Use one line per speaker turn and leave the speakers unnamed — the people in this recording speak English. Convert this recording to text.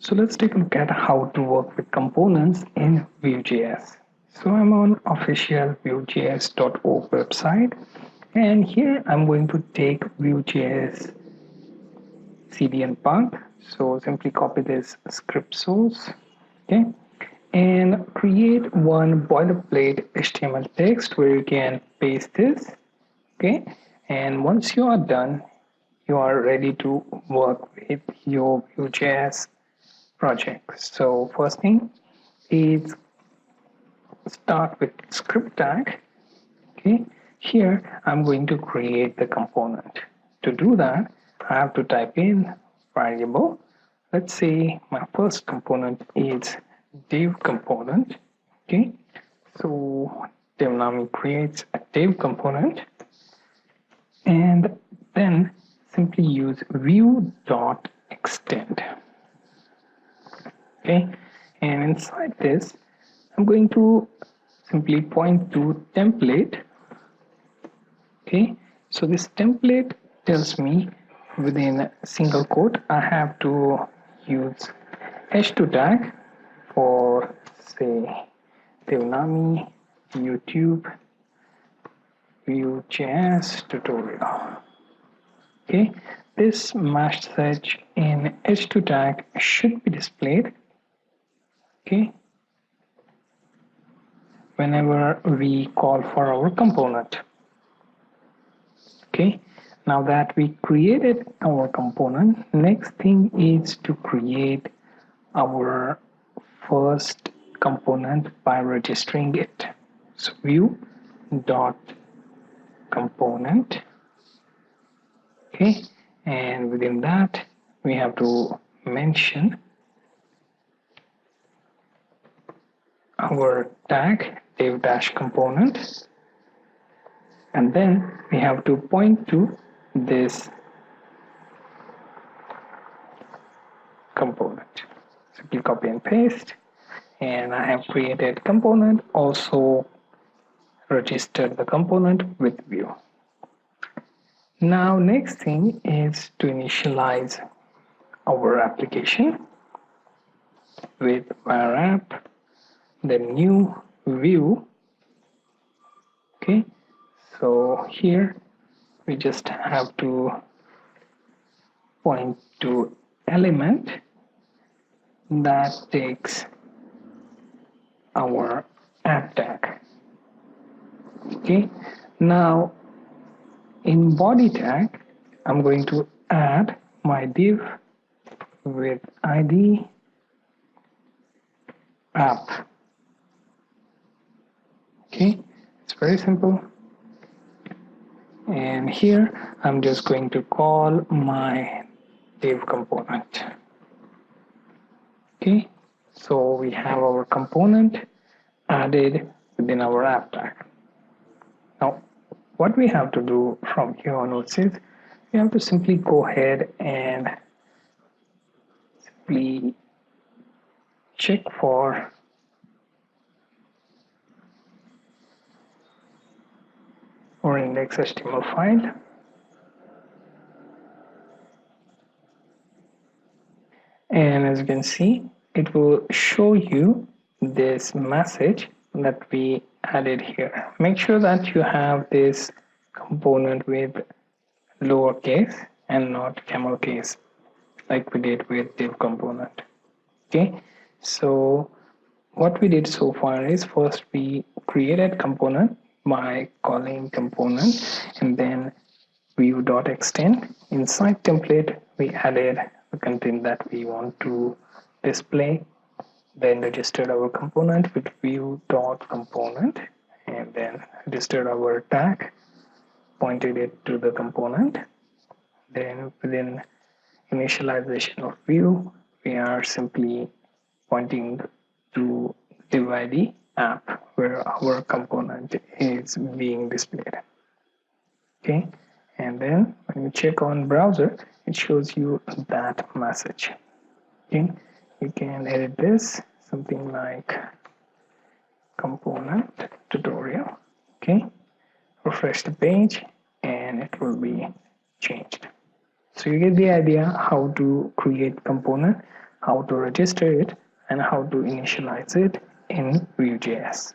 So let's take a look at how to work with components in Vue.js. So I'm on official vue.js.org website, and here I'm going to take Vue.js CDN path. So simply copy this script source, okay, and create one boilerplate HTML text where you can paste this, okay. And once you are done, you are ready to work with your Vue.js project. So first thing is start with script tag. Okay, here I'm going to create the component. To do that, I have to type in variable. Let's say my first component is div component. Okay, so Devnami creates a div component, and then simply use vue.extend. Okay, and inside this I'm going to simply point to template. Okay, so this template tells me within a single quote I have to use h2 tag for, say, Devnami YouTube VueJS tutorial. Okay, this message in h2 tag should be displayed, okay, whenever we call for our component. Okay, now that we created our component, next thing is to create our first component by registering it. So vue.component, okay, and within that we have to mention our tag div-component, and then we have to point to this component. Simply copy and paste, and I have created component, also registered the component with Vue. Now next thing is to initialize our application with var app, then new view. Okay, so here we just have to point to element that takes our app tag. Okay, now in body tag I'm going to add my div with id app. Okay, it's very simple, and here I'm just going to call my div component. Okay, so we have our component added within our app tag. Now what we have to do from here onwards is we have to simply go ahead and simply check for our index.html file, and as you can see it will show you this message that we added here. Make sure that you have this component with lowercase and not camel case like we did with div component. Okay, so what we did so far is first we created component by calling component, and then vue.extend. Inside template we added the content that we want to display, then registered our component with vue.component, and then registered our tag, pointed it to the component. Then within initialization of view we are simply pointing to div id app where our component is being displayed. Okay, and then when you check on browser it shows you that message. Okay, you can edit this something like component tutorial. Okay, refresh the page and it will be changed. So you get the idea how to create component, how to register it, and how to initialize it in Vue.js.